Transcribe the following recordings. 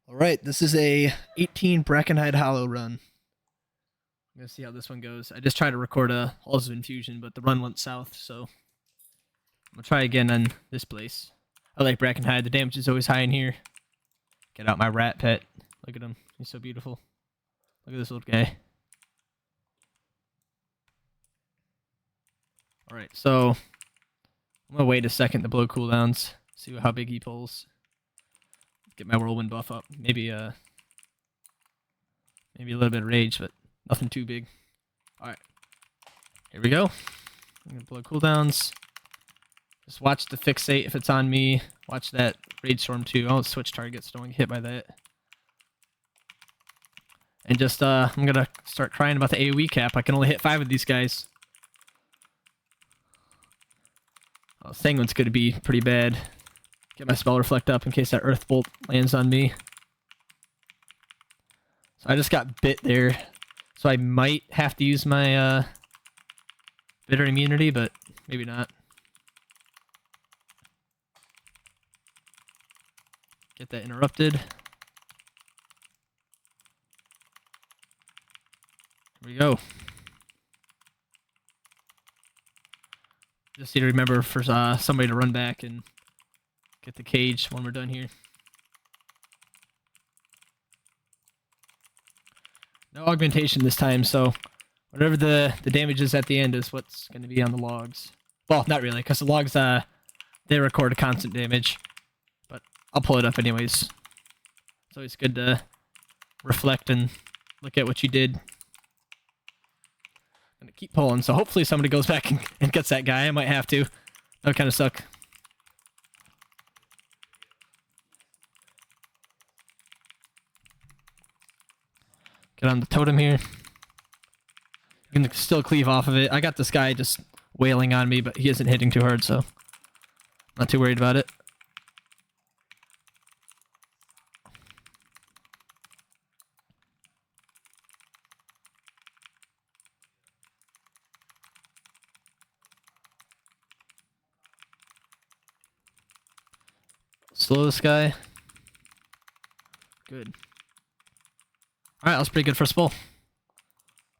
All right, this is a 18 Brakenhide Hollow run. I'm gonna see how this one goes. I just tried to record a Halls of Infusion, but the run went south, so I'm gonna try again on this place. I like Brakenhide. The damage is always high in here. Get out my rat pet. Look at him. He's so beautiful. Look at this little guy. All right, so I'm gonna wait a second to blow cooldowns. See how big he pulls. Get my whirlwind buff up. Maybe a little bit of rage, but nothing too big. Alright. Here we go. I'm gonna blow cooldowns. Just watch the fixate if it's on me. Watch that rage storm too. I'll switch targets, don't get hit by that. And just I'm gonna start crying about the AoE cap. I can only hit 5 of these guys. Oh, Sanguine's gonna be pretty bad. Get my spell reflect up in case that earth bolt lands on me. So I just got bit there. So I might have to use my bitter immunity, but maybe not. Get that interrupted. Here we go. Just need to remember for somebody to run back and get the cage when we're done here. No augmentation this time, so whatever the damage is at the end is what's going to be on the logs. Well, not really, because the logs, they record a constant damage. But I'll pull it up anyways. It's always good to reflect and look at what you did. I'm going to keep pulling, so hopefully somebody goes back and gets that guy. I might have to. That would kind of suck. Get on the totem here. You can still cleave off of it. I got this guy just wailing on me, but he isn't hitting too hard, so not too worried about it. Slow this guy. Good. Alright, that was pretty good first pull.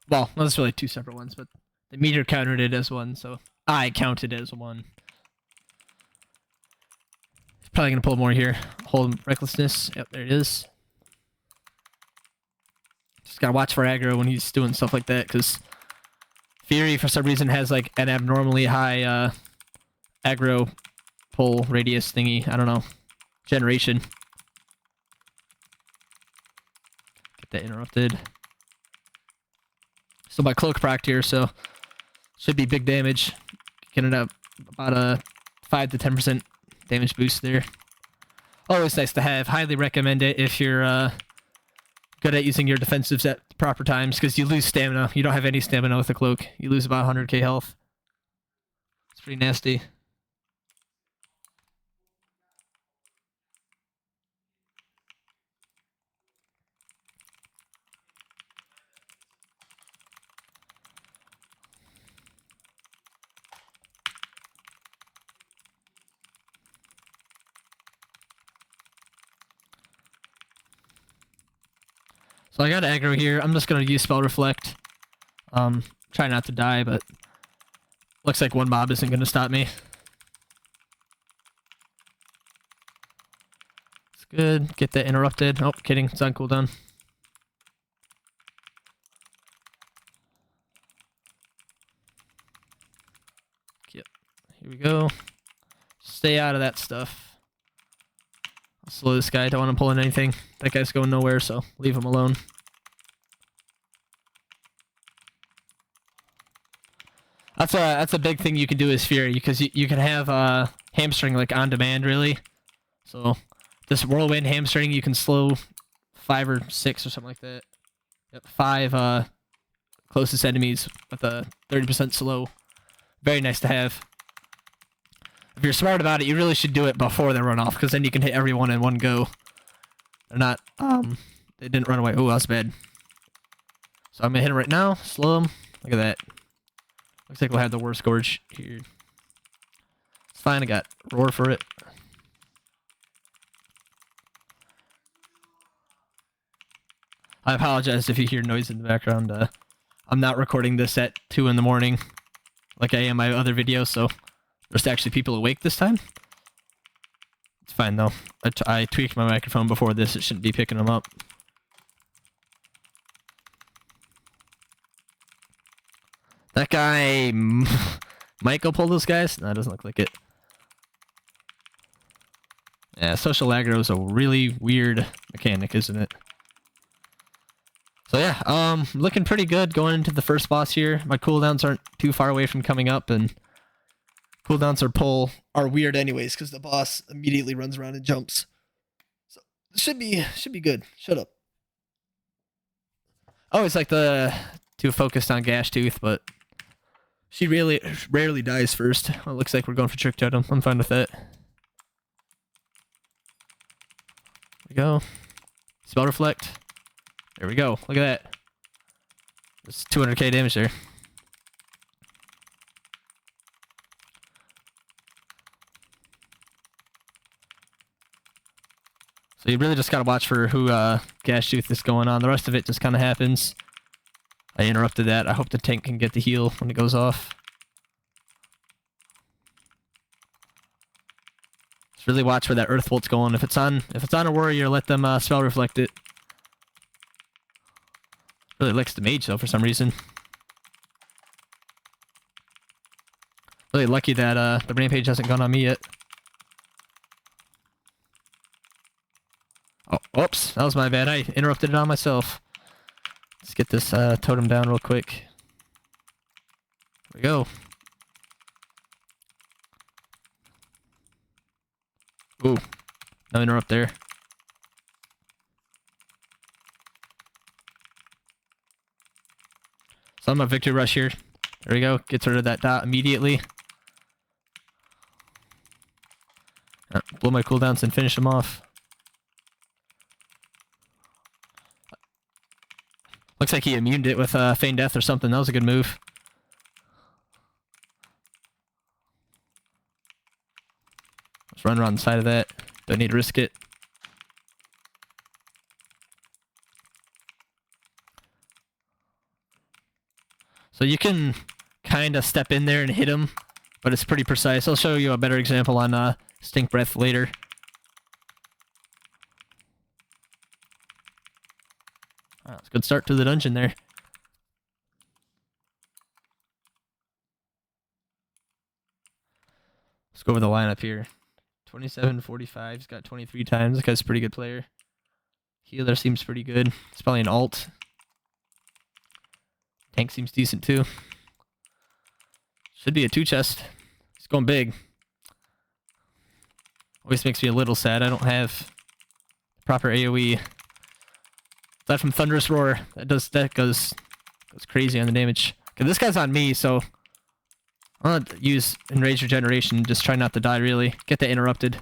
Well, not necessarily 2 separate ones, but the meter counted it as 1, so I counted it as 1. He's probably going to pull more here. Hold Recklessness. Yep, there it is. Just got to watch for aggro when he's doing stuff like that, because Fury, for some reason, has like an abnormally high aggro pull radius thingy. I don't know. Generation. That interrupted. So my cloak procced here, so should be big damage. Getting up about a 5 to 10% damage boost there. Always nice to have. Highly recommend it if you're good at using your defensives at the proper times, because you lose stamina. You don't have any stamina with a cloak. You lose about 100k health. It's pretty nasty. So I got aggro here. I'm just going to use Spell Reflect. Try not to die, but looks like one mob isn't going to stop me. It's good. Get that interrupted. Oh, kidding. It's on cooldown. Yep. Here we go. Stay out of that stuff. I'll slow this guy. Don't want him pulling anything. That guy's going nowhere, so leave him alone. That's a big thing you can do as Fury, because you can have hamstring like on demand, really. So this whirlwind hamstring, you can slow 5 or 6 or something like that. Yep, 5 closest enemies with a 30% slow. Very nice to have. If you're smart about it, you really should do it before they run off, because then you can hit everyone in one go. They're not, they didn't run away. Oh, that's bad. So I'm gonna hit him right now. Slow him. Look at that. Looks like we'll have the worst gorge here. It's fine, I got roar for it. I apologize if you hear noise in the background. I'm not recording this at 2 in the morning like I am my other videos, so there's actually people awake this time. It's fine though. I tweaked my microphone before this. It shouldn't be picking them up. That guy might go pull those guys. No, it doesn't look like it. Yeah, social aggro is a really weird mechanic, isn't it? So yeah, looking pretty good going into the first boss here. My cooldowns aren't too far away from coming up, and cooldowns are weird anyways because the boss immediately runs around and jumps. So it should be good. Shut up. Oh, it's like the too focused on Gash Tooth, but she really rarely dies first. Well, it looks like we're going for Trick Totem. I'm fine with that. There we go. Spell Reflect. There we go. Look at that. That's 200k damage there. So you really just gotta watch for who Gash Tooth is going on. The rest of it just kind of happens. I interrupted that. I hope the tank can get the heal when it goes off. Just really watch where that Earth Bolt's going. If it's on a warrior, let them spell reflect it. Really likes the mage though for some reason. Really lucky that the rampage hasn't gone on me yet. Oh, whoops, that was my bad. I interrupted it on myself. Let's get this totem down real quick. There we go. Ooh, no interrupt there. So I'm a victory rush here. There we go. Gets rid of that dot immediately. Blow my cooldowns and finish him off. Looks like he immuned it with Feign Death or something. That was a good move. Let's run around the side of that. Don't need to risk it. So you can kind of step in there and hit him, but it's pretty precise. I'll show you a better example on Stink Breath later. That's a good start to the dungeon there. Let's go over the lineup here. 27, 45. He's got 23 times. This guy's a pretty good player. Healer seems pretty good. It's probably an alt. Tank seems decent too. Should be a 2 chest. He's going big. Always makes me a little sad. I don't have proper AoE. That from Thunderous Roar. That goes crazy on the damage. Okay, this guy's on me, so I'm gonna use Enrage Regeneration. Just try not to die, really. Get that interrupted.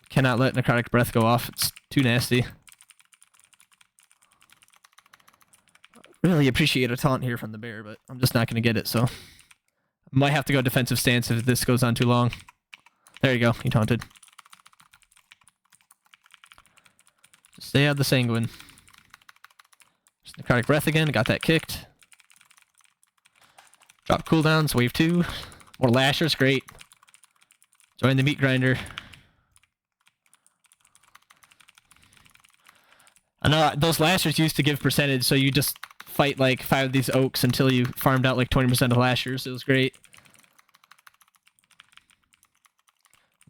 Cannot let Necrotic Breath go off. It's too nasty. Really appreciate a taunt here from the bear, but I'm just not gonna get it, so might have to go defensive stance if this goes on too long. There you go. He taunted. Just stay out of the Sanguine. Necrotic Breath again, got that kicked. Drop cooldowns, wave 2. More lashers, great. Join the meat grinder. I know those lashers used to give percentage, so you just fight like 5 of these oaks until you farmed out like 20% of lashers. It was great.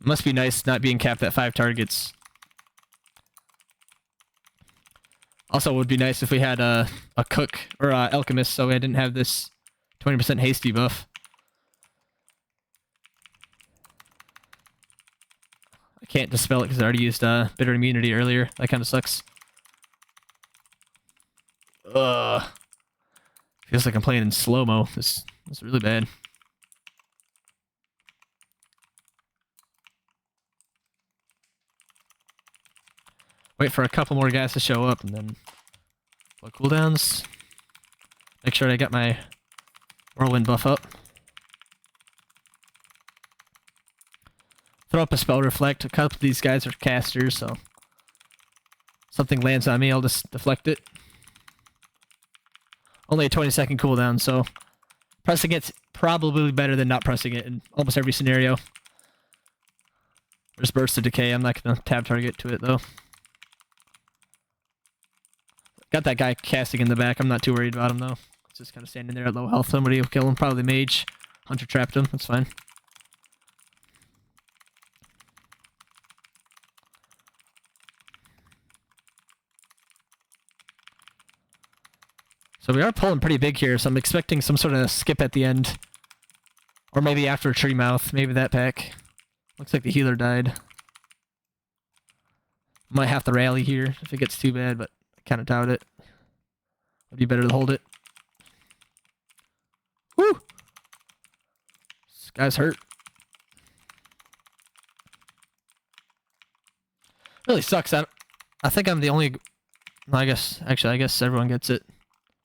Must be nice not being capped at 5 targets. Also, it would be nice if we had a cook or a alchemist, so I didn't have this 20% hasty buff. I can't dispel it because I already used bitter immunity earlier. That kind of sucks. Ugh. Feels like I'm playing in slow-mo. This is really bad. Wait for a couple more guys to show up and then blow cooldowns. Make sure I got my whirlwind buff up. Throw up a spell reflect. A couple of these guys are casters, so something lands on me, I'll just deflect it. Only a 20-second cooldown, so pressing it's probably better than not pressing it in almost every scenario. There's Burst of Decay. I'm not going to tab target to it, though. Got that guy casting in the back. I'm not too worried about him, though. He's just kind of standing there at low health. Somebody will kill him. Probably the mage. Hunter trapped him. That's fine. So we are pulling pretty big here, so I'm expecting some sort of skip at the end. Or maybe after a tree mouth. Maybe that pack. Looks like the healer died. Might have to rally here if it gets too bad, but I kind of doubt it. Would be better to hold it. Woo! This guy's hurt. Really sucks. I think I'm the only... I guess everyone gets it.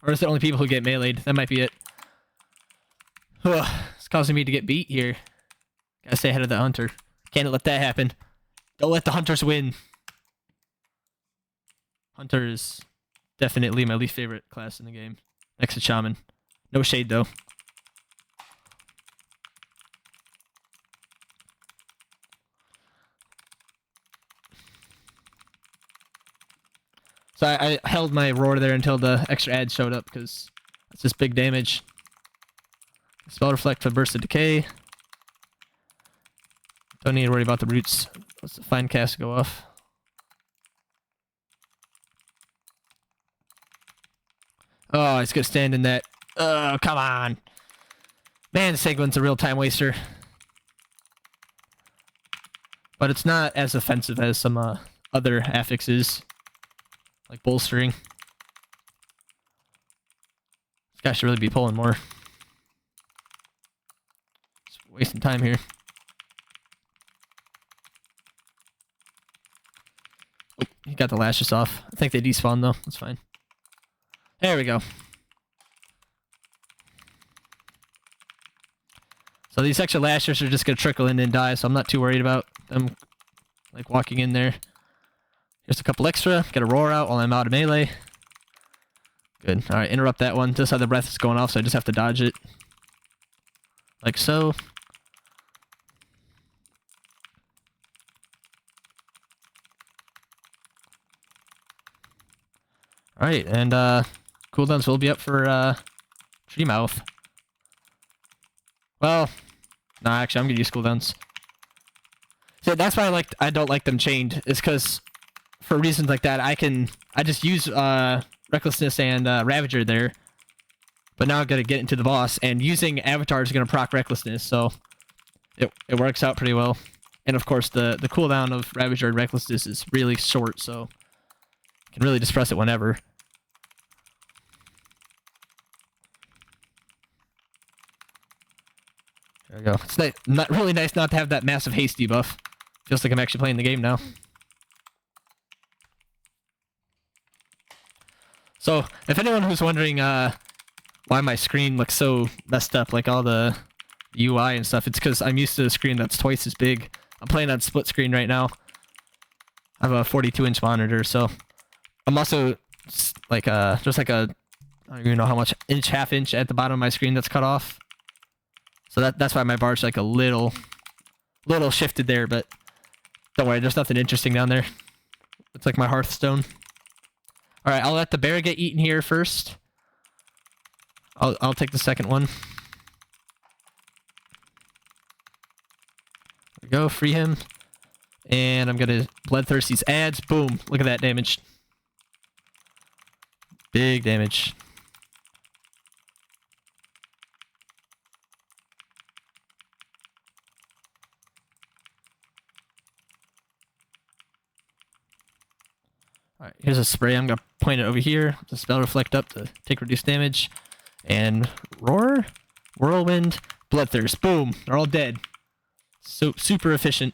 Or is it only people who get meleeed? That might be it. Ugh, it's causing me to get beat here. Gotta stay ahead of the hunter. Can't let that happen. Don't let the hunters win. Hunter is definitely my least favorite class in the game. Next to Shaman. No shade though. So I held my roar there until the extra ad showed up because that's just big damage. Spell Reflect for Burst of Decay. Don't need to worry about the roots. Let's the Fine Cast go off. Oh, he's gonna stand in that. Oh, come on. Man, Segwin's a real time waster. But it's not as offensive as some other affixes. Like bolstering. This guy should really be pulling more. Just wasting time here. Oh, he got the lashes off. I think they despawn though. That's fine. There we go. So these extra lashers are just gonna trickle in and die, so I'm not too worried about them like walking in there. Here's a couple extra. Get a roar out while I'm out of melee. Good. Alright, interrupt that one. This other breath is going off, so I just have to dodge it. Like so. Alright, and cooldowns will be up for tree mouth. Well, no, actually I'm gonna use cooldowns. So that's why I don't like them chained, is because for reasons like that, I just use Recklessness and Ravager there. But now I'm gonna get into the boss, and using Avatar is gonna proc Recklessness, so it works out pretty well. And of course the cooldown of Ravager and Recklessness is really short, so you can really just press it whenever. There we go. It's really nice not to have that massive haste debuff. Feels like I'm actually playing the game now. So, if anyone who's wondering why my screen looks so messed up, like all the UI and stuff, it's because I'm used to a screen that's twice as big. I'm playing on split screen right now. I have a 42-inch monitor, so I'm also like just like a, I don't even know how much inch, half inch at the bottom of my screen that's cut off. So that's why my bar's like a little shifted there, but don't worry, there's nothing interesting down there. It's like my Hearthstone. Alright, I'll let the bear get eaten here first. I'll take the second one. There we go, free him. And I'm gonna Bloodthirsty's ads. Boom. Look at that damage. Big damage. Alright, here's a spray. I'm gonna point it over here. The spell reflect up to take reduced damage. And roar, whirlwind, bloodthirst. Boom. They're all dead. So super efficient.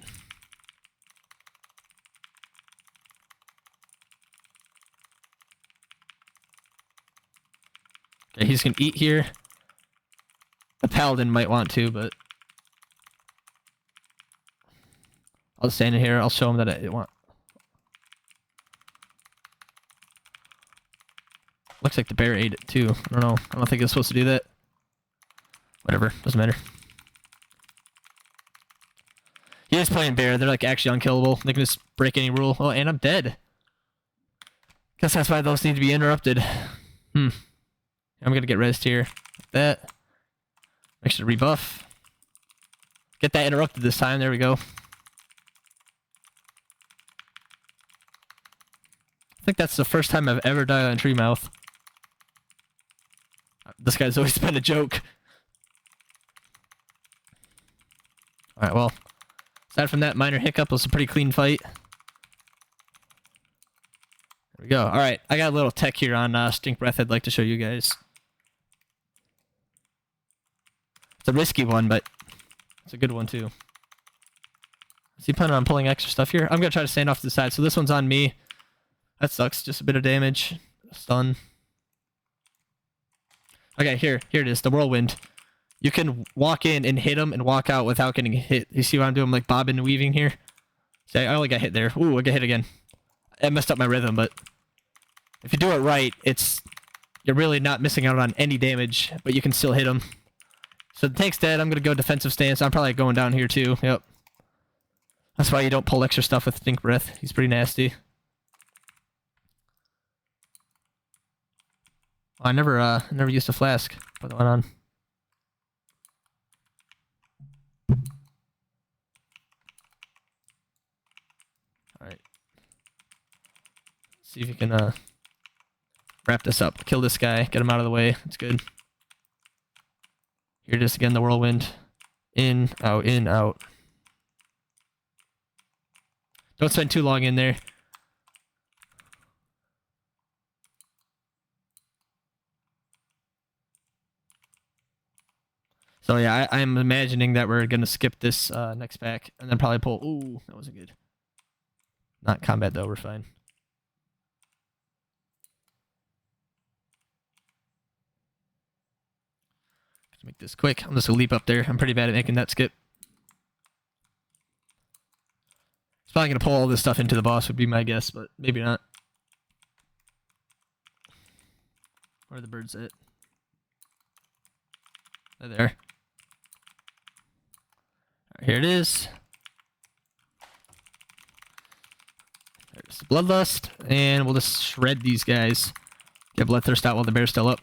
Okay, he's gonna eat here. The paladin might want to, but I'll stand in here. I'll show him that it want. Looks like the bear ate it too. I don't know. I don't think it's supposed to do that. Whatever. Doesn't matter. He is playing bear. They're like actually unkillable. They can just break any rule. Oh, and I'm dead. Guess that's why those need to be interrupted. I'm gonna get rezzed here. Like that. Make sure to rebuff. Get that interrupted this time. There we go. I think that's the first time I've ever died on Tree Mouth. This guy's always been a joke. Alright, well. Aside from that minor hiccup, it was a pretty clean fight. There we go. Alright, I got a little tech here on Stink Breath I'd like to show you guys. It's a risky one, but it's a good one too. Is he planning on pulling extra stuff here? I'm gonna try to stand off to the side. So this one's on me. That sucks. Just a bit of damage. Stun. Okay, here it is. The whirlwind. You can walk in and hit him and walk out without getting hit. You see what I'm doing? I'm like bobbing and weaving here. See, I only got hit there. Ooh, I got hit again. I messed up my rhythm, but if you do it right, you're really not missing out on any damage, but you can still hit him. So the tank's dead. I'm gonna go defensive stance. I'm probably going down here too. Yep. That's why you don't pull extra stuff with Stink Breath. He's pretty nasty. Oh, I never used a flask. Put that one on. Alright. See if you can wrap this up. Kill this guy. Get him out of the way. That's good. Here it is again, the whirlwind. In, out. Don't spend too long in there. So yeah, I'm imagining that we're gonna skip this next pack and then probably pull. Ooh, that wasn't good. Not combat though, we're fine. Let's make this quick. I'm just gonna leap up there. I'm pretty bad at making that skip. It's probably gonna pull all this stuff into the boss would be my guess, but maybe not. Where are the birds at? They're there. Here it is. There's the Bloodlust, and we'll just shred these guys. Get Bloodthirst out while the bear's still up.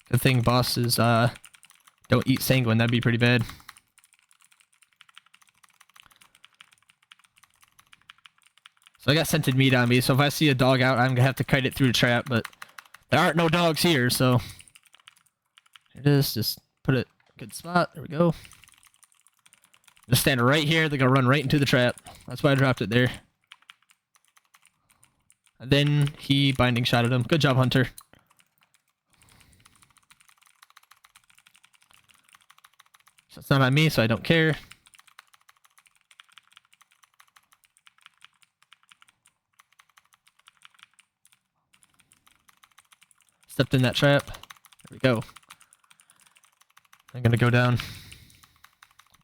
Good thing bosses don't eat sanguine, that'd be pretty bad. So I got scented meat on me, so if I see a dog out, I'm gonna have to kite it through the trap, but there aren't no dogs here, so here it is. Just put it in a good spot. There we go. Just stand right here. They're gonna run right into the trap. That's why I dropped it there. And then he binding shot at him. Good job, Hunter. So it's not on me, so I don't care. Stepped in that trap. There we go. I'm gonna go down.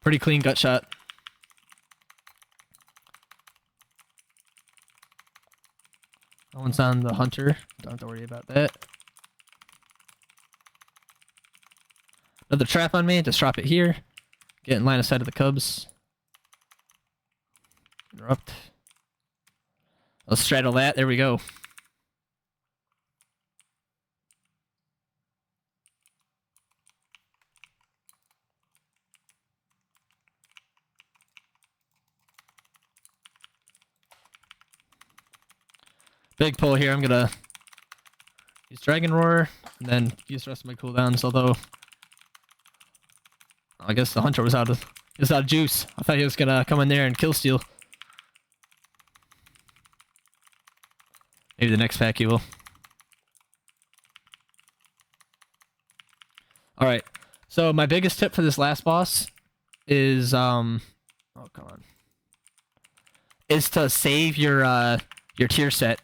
Pretty clean gut shot. That one's on the hunter. Don't have to worry about that. Another trap on me. Just drop it here. Get in line of sight of the cubs. Interrupt. Let's straddle that. There we go. Big pull here. I'm gonna use Dragon Roar and then use the rest of my cooldowns. Although I guess the hunter was out of juice. I thought he was gonna come in there and kill steal. Maybe the next pack he will. All right. So my biggest tip for this last boss is oh come on, is to save your tier set.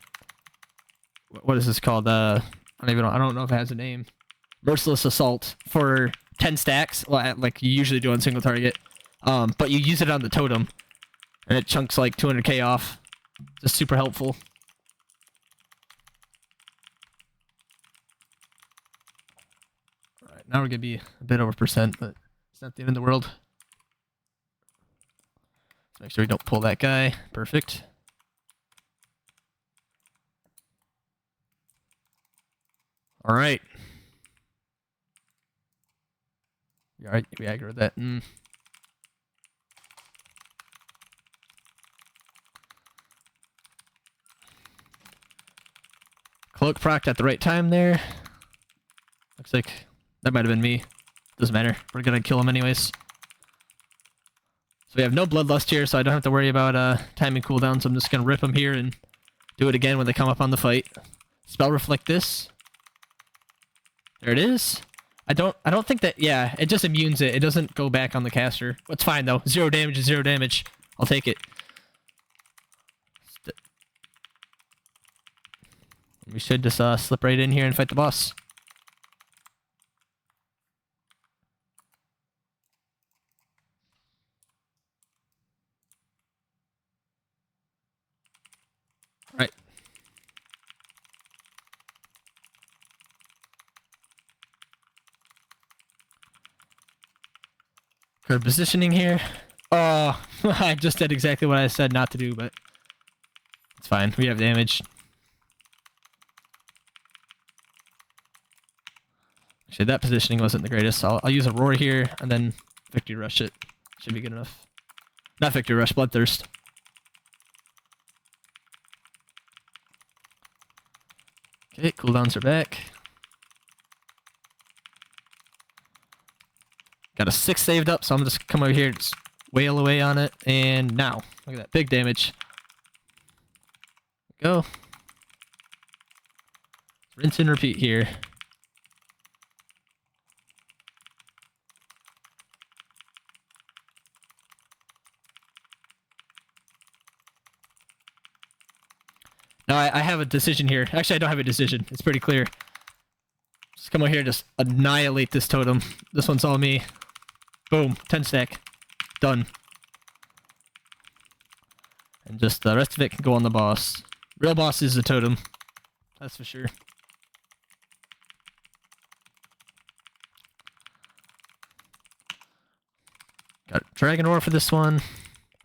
What is this called? I don't know if it has a name. Merciless Assault for 10 stacks, like you usually do on single target. But you use it on the totem, and it chunks like 200k off. Just super helpful. All right, now we're gonna be a bit over percent, but it's not the end of the world. Let's make sure we don't pull that guy. Perfect. All right. All right, we aggroed that. Cloak procced at the right time there. Looks like that might have been me. Doesn't matter. We're gonna kill him anyways. So we have no Bloodlust here, so I don't have to worry about timing cooldown, so I'm just gonna rip them here and do it again when they come up on the fight. Spell Reflect this. There it is. I don't think that, yeah, it just immunes it. It doesn't go back on the caster. It's fine though. 0 damage is 0 damage. I'll take it. We should just slip right in here and fight the boss. Right. Good positioning here. Oh, I just did exactly what I said not to do, but it's fine. We have damage. Actually, that positioning wasn't the greatest. So I'll use a roar here and then victory rush it. Should be good enough. Not victory rush, bloodthirst. Okay, cooldowns are back. Got a 6 saved up, so I'm just come over here, just wail away on it, and now look at that big damage. There we go. Rinse and repeat here. Now I have a decision here. Actually, I don't have a decision. It's pretty clear. Just come over here, just annihilate this totem. This one's all me. Boom, 10 stack. Done. And just the rest of it can go on the boss. Real boss is the totem. That's for sure. Got Dragon Roar for this one.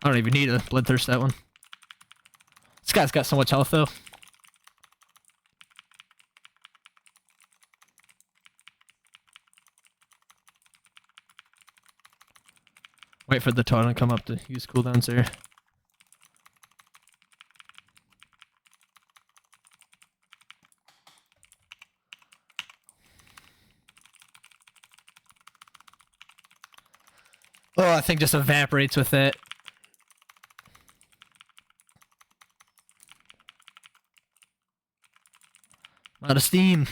I don't even need a Bloodthirst that one. This guy's got so much health though. Wait for the totem to come up to use cooldowns there. Oh, I think just evaporates with it. Out of steam.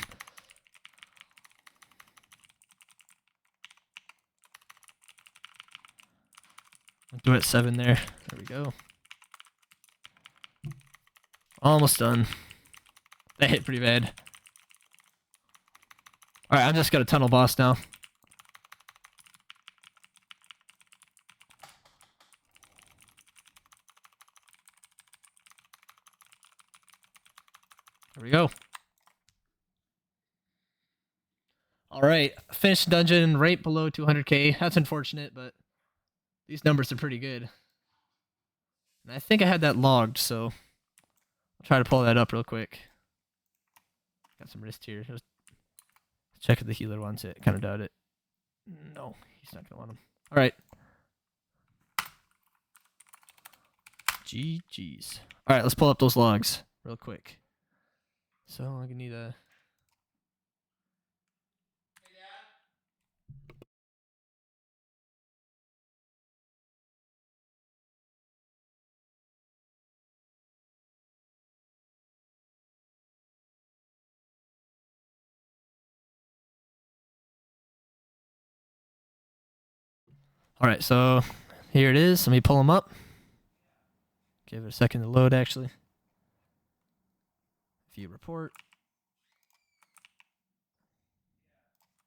I'll do it at 7 there. There we go. Almost done. That hit pretty bad. Alright, I'm just gonna tunnel boss now. There we go. Alright, finished dungeon right below 200k. That's unfortunate, but these numbers are pretty good. And I think I had that logged, so I'll try to pull that up real quick. Got some wrist here. Just check if the healer wants it. Kind of doubt it. No, he's not going to want him. Alright. GG's. Alright, let's pull up those logs real quick. So I'm going to need a... Alright, so here it is. Let me pull them up. Give it a second to load, actually. View report.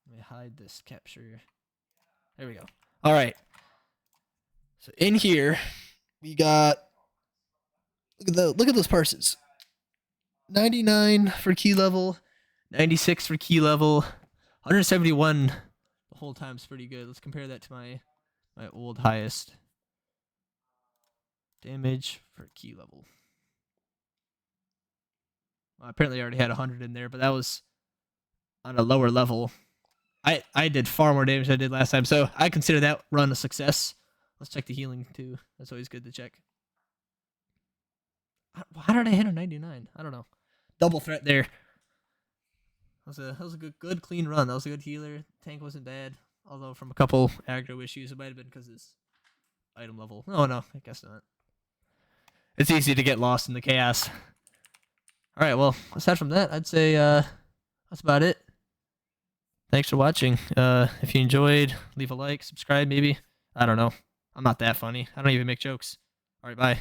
Let me hide this capture. There we go. Alright. So in here, we got Look at those parses. 99 for key level, 96 for key level, 171 the whole time's pretty good. Let's compare that to my old highest. Damage for key level. Well, apparently I already had 100 in there, but that was on a lower level. I did far more damage than I did last time, so I consider that run a success. Let's check the healing too. That's always good to check. How did I hit a 99? I don't know. Double threat there. That was a good clean run. That was a good healer. Tank wasn't bad, although from a couple aggro issues, it might have been because his item level. Oh no, I guess not. It's easy to get lost in the chaos. All right, well, aside from that, I'd say that's about it. Thanks for watching. If you enjoyed, leave a like, subscribe maybe. I don't know. I'm not that funny. I don't even make jokes. All right, bye.